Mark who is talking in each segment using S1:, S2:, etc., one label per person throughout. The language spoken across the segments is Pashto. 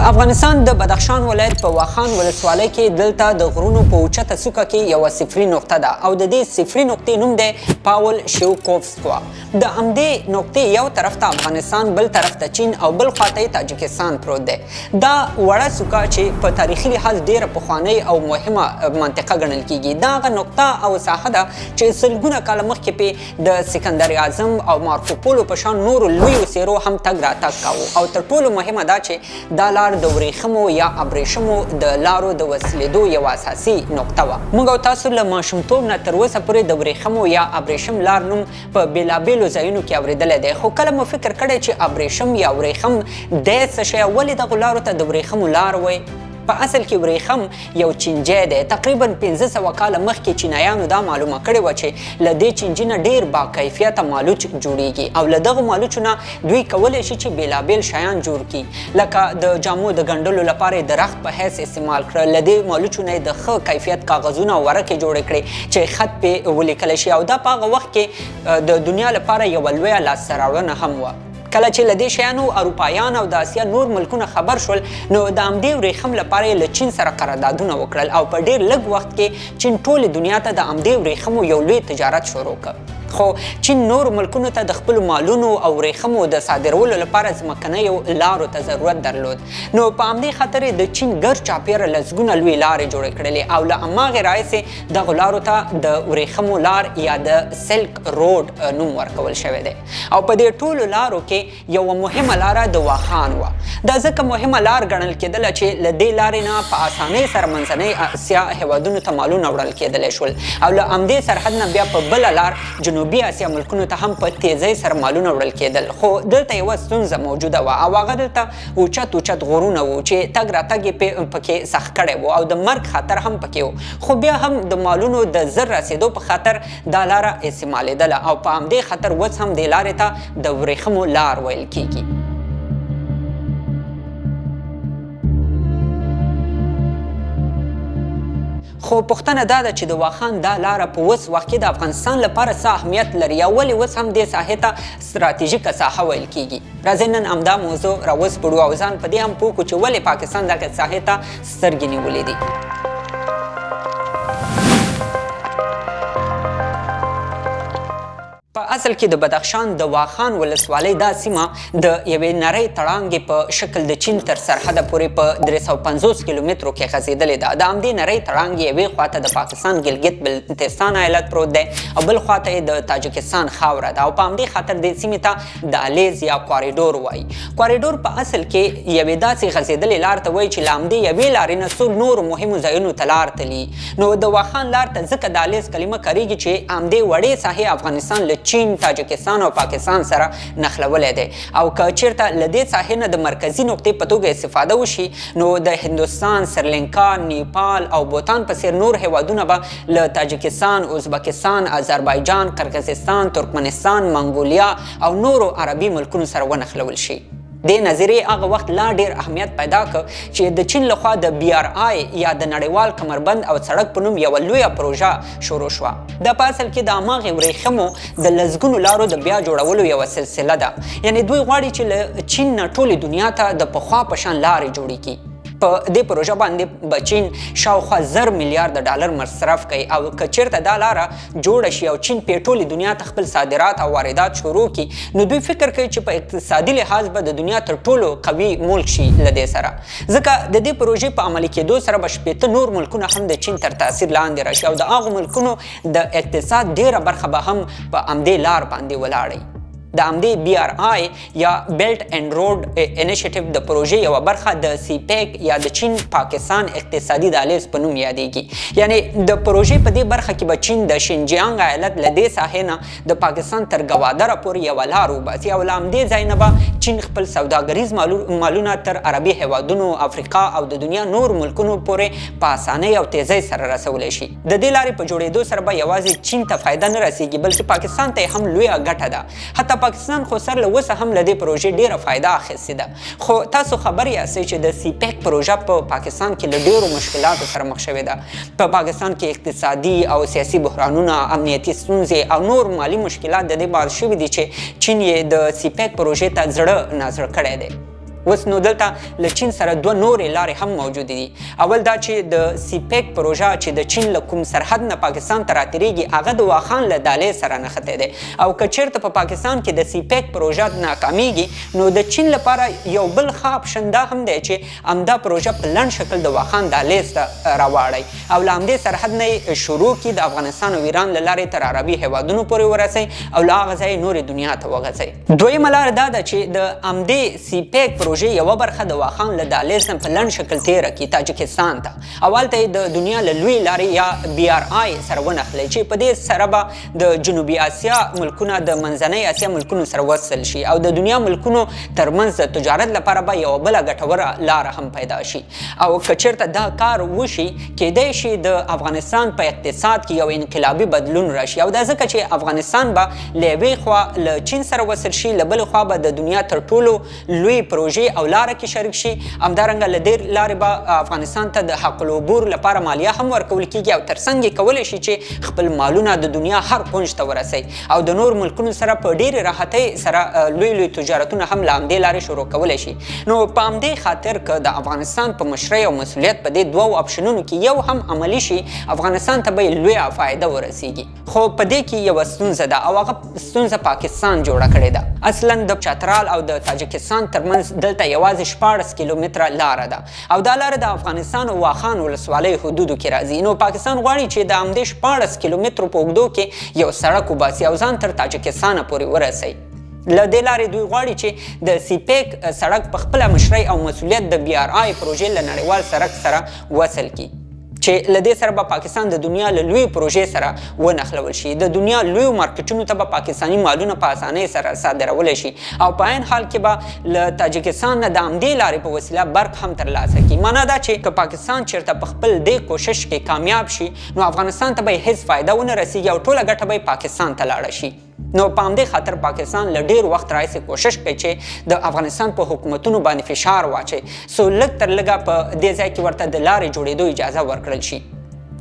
S1: افغانستان د بدخشان ولایت په واخان ولسوالۍ کې دلته د غرونو په اوچته څوکه کې یوه صفري نقطه ده او د دې صفري نقطې نوم دی پاول شیوکوفسکوا. د همدې نقطې یو طرف ته افغانستان، بل طرف ته چین او بل خواته یې تاجکستان پروت دی. دا وړه څوکه چې په تاریخي لحاظ ډېره پخوانۍ او مهمه منطقه ګڼل کیږي، دا هغه نقطه او ساحه ده چې سلګونه کاله مخکې پې د سکندر اعظم او مارکو پولو په شان نورو لویو څېرو هم تګ راتګ کاوه. او تر ټولو مهمه دا چې دا لار د ورېښمو یا ابریشمو د لارو د وصلېدو یوه اساسي نقطه وه. موږ او تاسو له ماشومتوب نه تر اوسه پورې د ورېښمو یا ابریشم لار نوم په بېلابېلو ځایونو کې اورېدلی دی، خو کله مو فکر کړی چې ابریشم یا ورېښم دی څه شی او ولې دغو لارو ته د ورېښمو لار وایي؟ په اصل کې ورېښم یو چینجی دی. تقریبا 500 کاله مخکې چینایانو دا معلومه کړې وه چې له دې چینجي نه ډېر باکیفیته مالوچ جوړیږي او له دغو مالوچو نه دوی کولی شي چې بېلابېل شیان جوړ کړي، لکه د جامو د ګنډلو لپاره یې د رخت په حیث استعمال کړه. له دې مالوچو نه یې د ښه کیفیت کاغذونه او ورقې جوړې کړې چې خط پې ولیکلی شي، او دا په هغه وخت کې د دنیا لپاره یوه لویه لاسته راوړنه هم وه. کله چې له دې شیانو اروپایان او د اسیا نور ملکونه خبر شول، نو د همدې ورېښم لپاره یې له چین سره قراردادونه وکړل او په ډېر لږ وخت کې چین ټولې دنیا ته د همدې ورېښمو یو لوی تجارت شروع کړ. خو چین نور ملکونو ته د خپلو مالونو او ورېښمو د صادرولو لپاره ځمکنیو لارو ته ضرورت درلود، نو په همدې خاطر یې د چین ګرد چاپېره لسګونه لوی لارې جوړې کړلې او له هماغې راهیسې دغو لارو ته د ورېښمو لار یا د سلک روډ نوم ورکول شوی دی. او په دې ټولو لارو کې یوه مهمه لاره د واخان وه. دا ځکه مهمه لار ګڼل کېدله چې له دې لارې نه په اسانۍ سره منځنۍ اسیا هېوادونو ته مالونه وړل کېدلی شول او له همدې سرحد نه بیا په بله لار جنوبي اسیا ملکونو ته هم په تیزۍ سره مالونه وړل کېدل. خو دلته یوه ستونزه موجوده وه او هغه دلته اوچت غرونه وو چې تګ راتګ یې پکې سخت کړی و او د مرګ خطر هم پکې و، خو بیا هم د مالونو د زر رسېدو په خاطر دا لاره استعمالېدله او په همدې خاطر اوس هم دې لارې ته د ورېښمو لار ویل کیږي. خو پوښتنه دا ده چې د واخان دا لاره په اوس وخت کې د افغانستان لپاره څه اهمیت لري او ولې اوس هم دې ساحې ته ستراتیژیکه ساحه ویل کیږي؟ راځئ نن همدا موضوع راوسپړو او ځان په دې هم پوه کړو چې ولې پاکستان دغه ساحې ته سترګې نیولې دي. په اصل کې د بدخشان د واخان ولسوالۍ دا سیمه د یوې نرۍ تړانګې په شکل د چین تر سرحده پورې په 350 کیلومترو کې غځېدلې ده. د همدې نرۍ تړانګې یوې خواته د پاکستان ګلګت بلتستان ایالت پروت دی او بل خواته یې د تاجکستان خاوره ده او په همدې خاطر دې سیمې ته د الیز یا کوریډور وایي. کوریډور په اصل کې یوې داسې غځېدلې لار ته وایي چې له همدې یوې لارې نه څو نورو مهمو ځایونو ته لار تلي. نو د واخان لار ته ځکه د الیز کلمه کارېږي چې همدې وړې ساحې افغانستان له چین، تاجکستان او پاکستان سره نښلولی دی او که چیرته له دې ساحې نه د مرکزي نقطې په توګه استفاده وشي، نو د هندوستان، سریلنکا، نیپال او بوتان په څېر نور هیوادونه به له تاجکستان، ازبکستان، آذربایجان، قرغیزستان، ترکمنستان، منګولیا او نورو عربي ملکونو سره ونښلول شي. دې نظریې هغه وخت لا ډېر اهمیت پیدا کړ چې د چین لخوا د BRI یا د نړیوال کمربند او سړک په نوم یوه لویه پروژه شروع شوه. دا په اصل کې د هماغې ورېښمو د لسګونو لارو د بیا جوړولو یوه سلسله ده. یعنې دوی غواړي چې له چین نه ټولې دنیا ته د پخوا په شان لارې جوړې کړي. په دې پروژه باندې به چین شاوخوا 1000 میلیارد ډالر مصرف کوي او که چیرته دا لاره جوړه شي او چین په ټولې دنیا ته خپل صادرات او واردات شروع کړي، نو دوی فکر کوي چې په اقتصادي لحاظ به د دنیا تر ټولو قوي ملک شي له دې سره. ځکه د دې پروژې په عملي کېدو سره به 80 نور ملکونه هم د چین تر تاثیر لاندې راشي او د هغو ملکونو د اقتصاد ډیره برخه به هم په همدې لار باندې ولاړی. د همدې BRI یا بیلټ اینډ روډ انیشیټیو د پروژې یوه برخه د CPEC یا د چین پاکستان اقتصادي دهلیز په نوم یادیږي. یعنې د پروژې په دې برخه کې به چین د شینجیانګ ایالت له دې ساحې نه د پاکستان تر ګوادره پورې یوه لار وباسي او له همدې ځای نه به چین خپل سوداګریز مالونه تر عربي هیوادونو، افریقا او د دنیا نور ملکونو پورې په اسانۍ او تیزۍ سره رسولی شي. د دې لارې په جوړېدو سره به یوازې چین ته فایده نه رسیږي بلکې پاکستان ته هم لویه ګټه ده. حتی پاکستان خو سر له اوسه هم له دې پروژې ډېره فایده اخیستې ده. خو تاسو خبر یاستئ چې د CPEC پروژه په پاکستان کې له ډېرو مشکلاتو سره مخ شوې ده. په پاکستان کې اقتصادي او سیاسي بحرانونه، امنیتي ستونزې او نور مالي مشکلات د دې باعث شوي دي چې چین یې د CPEC پروژې ته زړه نازړه کړی دی. اوس نو دلته له چین سره دوه نورې لارې هم موجودې دي. اول دا چې د سیپیک پروژه چې د چین له کوم سرحد نه پاکستان ته راتېرېږي هغه د واخان له دالې سره نښتی دی او که چېرته په پاکستان کې د سیپیک پروژه ناکامیږي نو د چین لپاره یو بل ښه اپشن دا هم دی چې همدا پروژه په لنډ شکل د واخان دهلیز ته راواړئ او له همدې سرحد نه شروع کړي د افغانستان او ایران له لارې تر عربي هیوادونو پورې ورسئ او له هغه ځایه نورې دنیا ته وغځئ. دویمه لاره دا ده چې د همدې سیپیک پروژې یوه برخه د واخان له دهلیز نه په لنډ شکل تېره کړي تاجکستان ته او هلته یې د دنیا له لویې لارې یا BRI سره ونښلئ چې په دې سره به د جنوبي اسیا ملکونه د منځنۍ اسیا ملکونو سره وصل شي او د دنیا ملکونو ترمنځ د تجارت لپاره به یوه بله ګټوره لاره هم پیدا شي او که چېرته دا کار وشي کیدای شي د افغانستان په اقتصاد کې یو انقلابي بدلون راشي او دا ځکه چې افغانستان به له یوې خوا له چین سره وصل شي له بلې خوا به د دنیا تر ټولو لوی پروژې او لاره کې شریک شي. همدارنګه له دې لارې به افغانستان ته د حق العبور لپاره مالیه هم ورکول کیږي او ترڅنګ یې کولی شي چې خپل مالونه د دنیا هر کونج ته ورسوي او د نور ملکونو سره په ډېرې راحتۍ سره لوی لوی تجارتونه هم له همدې لارې شروع کولی شي. نو په همدې خاطر که د افغانستان په مشرۍ او مسؤلیت په دې دوو اپشنونو کې یو هم عملي شي افغانستان ته به یې لویه فایده ورسیږي. خو په دې کې یوه ستونزه ده او هغه ستونزه پاکستان جوړه کړې ده. اصلا د چترال او د تاجکستان ترمنځ دلته یوازې 14 کیلومتره لاره ده او دا لاره د افغانستان او واخان ولسوالۍ حدودو کې راځي. نو پاکستان غواړي چې د همدې 14 کیلومترو په اوږدو کې یو سړک وباسي او ځان تر تاجکستانه پورې ورسوي. له دې لارې دوی غواړي چې د سیپیک سړک په خپله مشرۍ او مسؤلیت د BRI پروژې له نړیوال سړک سره وصل کړي چې له دې سره به پاکستان د دنیا له لوی پروژې سره ونښلول شي. د دنیا لویو مارکیټونو ته به پاکستاني مالونه په اسانۍ سره صادرولی شي او په عین حال کې به له تاجکستان نه د همدې لارې په وسیله برق هم ترلاسه کړي. معنا دا چې که پاکستان چېرته په خپل دې کوشش کې کامیاب شي نو افغانستان ته به هیڅ فایده ونه رسیږي او ټوله ګټه به پاکستان ته لاړه شي. نو په همدې خاطر پاکستان له ډېر وخت راهیسې کوشش کوي چې د افغانستان په حکومتونو باندې فشار واچوي څو لږ تر لږه په دې ځای کې ورته د لارې جوړېدو اجازه ورکړل شي.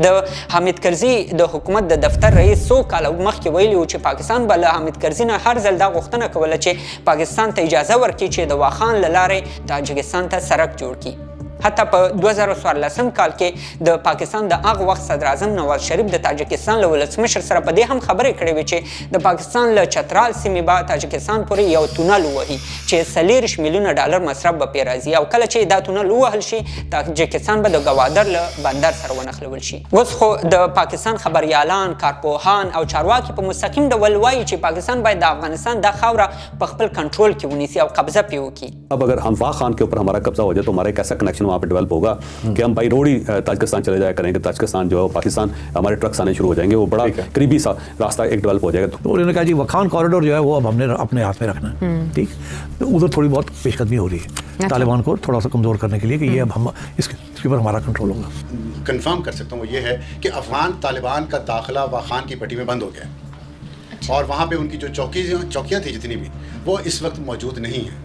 S1: د حامد کرزي د حکومت د دفتر رئیس څو کاله مخکې ویلي و چې پاکستان به له حامد کرزي نه هر ځل دا غوښتنه کوله چې پاکستان ته اجازه ورکړي چې د واخان له لارې تاجکستان ته سړک جوړ کړي. حتی په 2014 کال کې د پاکستان د هغه وخت صدر اعظم نواز شریف د تاجکستان له ولسمشر سره په دې هم خبرې کړې وې چې د پاکستان له چترال سیمې به تاجکستان پورې یو تونل ووهي چې 40 میلیونه ډالر مصرف به پرې راځي او کله چې دا تونل ووهل شي تاجکستان به د ګوادر له بندر سره ونښلول شي. اوس خو د پاکستان خبریالان، کارپوهان او چارواکي په مستقیم ډول وایي چې پاکستان باید د افغانستان دا خاوره په خپل کنټرول کې ونیسي او قبضه پرې وکړي.
S2: अब अगर हम वाखान के ऊपर हमारा कब्जा हो जाए तो हमारा एक ऐसा कनेक्शन वहाँ पे डेवलप होगा कि हम बाई रोड ही ताजिकिस्तान चले जाया करेंगे. ताजिकिस्तान जो है पाकिस्तान हमारे ट्रक्स आने शुरू हो जाएंगे. वो बड़ा करीबी सा रास्ता एक डेवलप हो जाएगा.
S3: तो उन्होंने कहा जी वाखान कॉरिडोर जो है वो अब हमने अपने हाथ में रखना है. ठीक, तो उधर थोड़ी बहुत पेशकदमी हो रही है तालिबान को थोड़ा सा कमज़ोर करने के लिए कि ये अब हम इसके ऊपर हमारा कंट्रोल होगा.
S4: कंफर्म कर सकता हूँ वो ये है कि अफगान तालिबान का दाखिला वाखान की पट्टी में बंद हो गया और वहाँ पे उनकी जो चौकियाँ थी जितनी भी वो इस वक्त मौजूद नहीं है.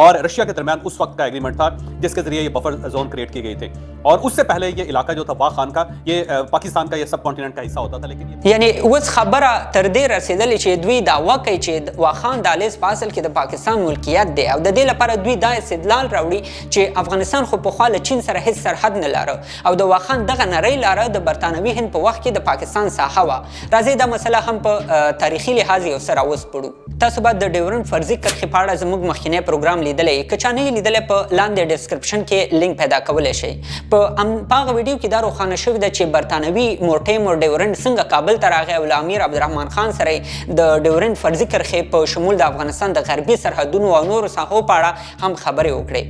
S2: और रशिया के दरमियान उस वक्त का एग्रीमेंट था जिसके जरिए ये बफर जोन क्रिएट की गई थी और उससे पहले ये इलाका जो था वाखान का ये पाकिस्तान का ये सब कॉन्टिनेंट का हिस्सा होता था. लेकिन
S1: यानी اوس خبره تر دې رسیدلې چې دوی دعوا کوي چې واخان دهلیز په اصل کې د پاکستان ملکیت دی او د دې لپاره دوی دا استدلال راوړي چې افغانستان خو پخوا له چین سره هیڅ سرحد نه لاره او د واخان دغه نری لاره د برتانوي هند په وخت کې د پاکستان ساحه وه. راځئ دا مسله هم په تاریخي لحاظ یو څه راوسپړو. تاسو به د ډیورنډ فرضي کرښې په اړه زموږ مخکینی پروګرام لیدلی. که چا نه یې لیدلی په لاندې ډسکرپشن کې لینک پیدا کولی شئ. په هغه ویډیو کې دا روښانه شوي ده چې برتانوي مورټیم ډیورنډ څنګه کابل ته راغی او له امیر عبدالرحمن خان سره د ډیورنډ فرضي کرښې په شمول د افغانستان د غربي سرحدونو او نورو ساحو په اړه هم خبرې وکړې.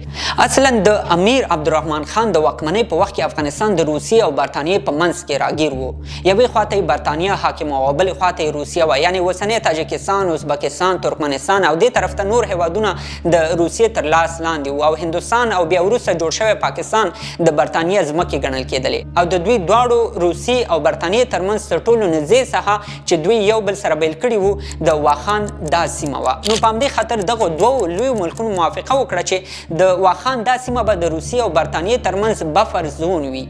S1: اصلا د امیر عبدالرحمن خان د واکمنۍ په وخت کې افغانستان د روسیې او برتانیې په منځ کې راګیر و. یوې خواته یې برتانیه حاکمه وه او بلې خواته یې روسیه وه، یعنې اوسنی تاجکستان، ازبکستان، ترکمنستان او دې طرف ته نور هیوادونه د روسیې تر لاس لاندې وو او هندوستان او بیا وروسته جوړ شوی پاکستان د برتانیې ځمکې ګڼل کېدلې او د دوی دواړو روسیې او برتانیې ترمنځ تر ټولو نږدې ساحه چې دوی یو بل سره بیل کړي وو د واخان دا سیمه وه. نو په همدې خاطر دغو دوو لویو ملکونو موافقه وکړه چې د واخان دا سیمه به د روسیې او برتانیې ترمنځ بفر زون وي.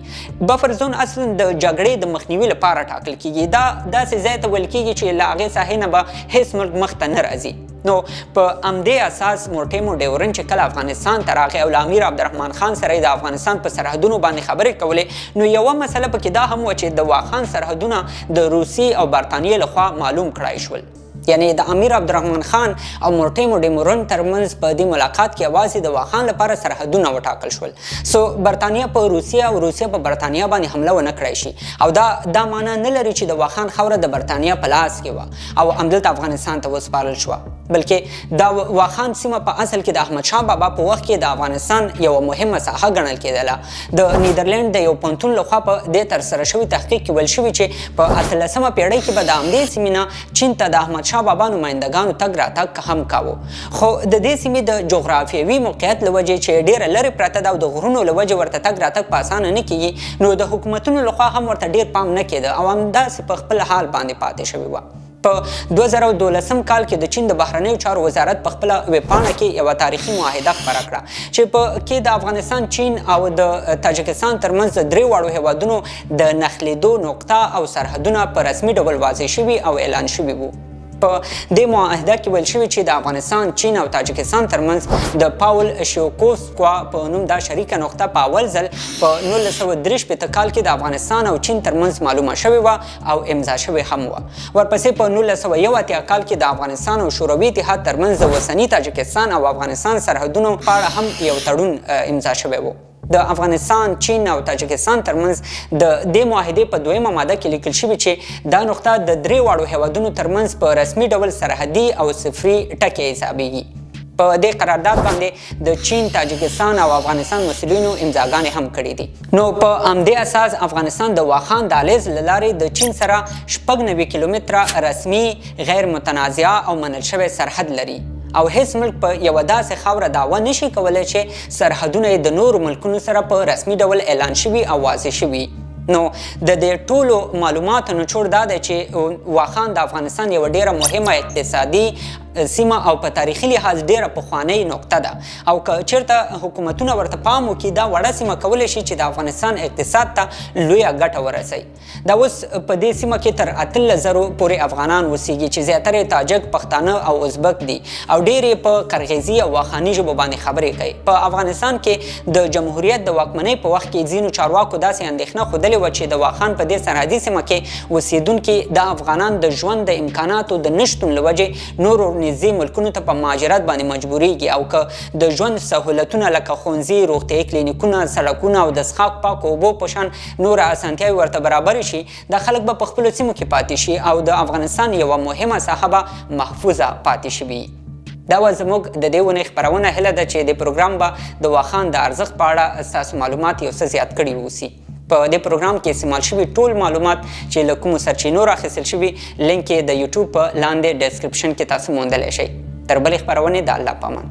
S1: بفر زون اصلا د جګړې د مخنیوي لپاره ټاکل کېږي. دا داسې ځای ته ویل کېږي چې له هغې ساحې نه به هیڅ ملک مخته نه نه راځي. نو په همدې اساس مورټیمو ډیورن چې کله افغانستان ته راغی او له امیر عبدالرحمن خان سره د افغانستان په سرحدونو باندې خبرې کولې، نو یوه مسله پکې دا هم وه چې د واخان سرحدونه د روسیې او برطانیې لخوا معلوم کړای شول. یعنی د امیر عبدالرحمن خان او مورټیمو ډیمورن ترمنځ په دې ملاقات کې یوازې د واخان لپاره سرحدونه وټاکل شول. سو برطانیه په روسیه او روسیه په برطانیه باندې حمله ونه کړای شي، او دا معنا نه لري چې د واخان خاوره د برطانیه په لاس کې وه او همدلته افغانستان ته وسپارل شوه، بلکې دا واخان سیمه په اصل کې د احمدشاه بابا په وخت کې د افغانستان یوه مهمه ساحه ګڼل کېدله. د نیدرلند د یو پوهنتون لخوا په دې ترسره شوي تحقیق کې ویل شوي چې په 18مه پیړۍ کې به د همدې سیمې نه چین ته د احمدشاه بابا نمایندګانو تګ راتګ هم کاوه. خو د دې سیمې د جغرافیوي موقعیت له وجې چې ډیره لرې پرته ده او د غرونو له وجې ورته تګ راتګ په اسانه نه کیږي، نو د حکومتونو لخوا هم ورته ډیر پام نه کېده او همداسې په خپل حال باندې پاتې شوې وه. په 2012 کال کې د چین د بهرنیو چارو وزارت په خپله ویبپاڼه کې یوه تاریخي معاهده خپره کړه چې په کې د افغانستان، چین او د تاجکستان ترمنځ د درې واړو هیوادونو د نښلېدو نقطه او سرحدونه په رسمي ډول واضح شوي او اعلان شوي وو. په دې معاهده کې ویل شوي چې د افغانستان، چین او تاجکستان ترمنځ د پاول شیوکوسکوا په نوم دا شریکه نقطه په اول ځل په 1963 کال کې د افغانستان او چین ترمنځ معلومه شوې وه او امضا شوې هم وه. ورپسې په 1981 کال کې د افغانستان او شوروي اتحاد ترمنځ د اوسني تاجکستان او افغانستان سرحدونو په اړه هم یو تړون امضا شوی و. د افغانستان، چین او تاجکستان ترمنځ د دې معاهدې په 2مه ماده کې لیکل شوي چې دا نقطه د درې واړو هیوادونو ترمنځ په رسمي ډول سرحدي او صفري ټکي حسابیږي. په دې قرارداد باندې د چین، تاجکستان او افغانستان مسؤلینو امضاګانې هم کړې دي. نو په همدې اساس افغانستان د واخان دهلیز له لارې د چین سره 96 کیلومتره رسمي، غیر متنازعه او منل شوی سرحد لري، او هیڅ ملک په یوه داسې خاوره دعوه نشي کولی چې سرحدونه یې د نورو ملکونو سره په رسمي ډول اعلان شوي او واضح شوي. نو د دې ټولو معلوماتو نچوړ دا دی چې واخان د افغانستان یوه ډیره مهمه اقتصادي سیمه او په تاریخي لحاظ ډیره پخوانۍ نقطه ده، او که چیرته حکومتونه ورته پام وکړي دا وړه سیمه کولی شي چې د افغانستان اقتصاد ته لویه ګټه ورسوي. دا اوس په دې سیمه کې تر 18,000 پورې افغانان اوسېږي چې زیاتره تاجک، پښتانه او ازبک دي او ډېرې په قرغیزي او واخاني ژبو باندې خبرې کوي. په افغانستان کې د جمهوریت د واکمنۍ په وخت کې ځینو چارواکو داسې اندېښنه ښودلې وه چې د واخان په دې سرحدي سیمه کې اوسېدونکي د افغانان د ژوند د امکاناتو د نشتون له وجې نورو نږدې ملکونو ته په مهاجرت باندې مجبوریږي، او که د ژوند سهولتونه لکه ښوونځي، روغتیایي کلینیکونه، سړکونه او د څښاک پاکو اوبو په شان نور اسانتیاوې ورته برابرې شي، دا خلک به په خپلو سیمو کې پاتې شي او د افغانستان یوه مهمه ساحه به محفوظه پاتې شي. دا و زموږ د دې ونې خپرونه. هیله ده چې د پروګرام به د واخان د ارزښت په اړه ستاسو معلومات یو څه زیات کړي واوسي. په دې پروګرام کې استعمال شوي ټول معلومات چې له کومو سرچینو راخیستل شوي لینک یې د یوټیوب په لاندې ډسکرپشن کې تاسو موندلی شئ. تر بلې خپرونې د الله په امان.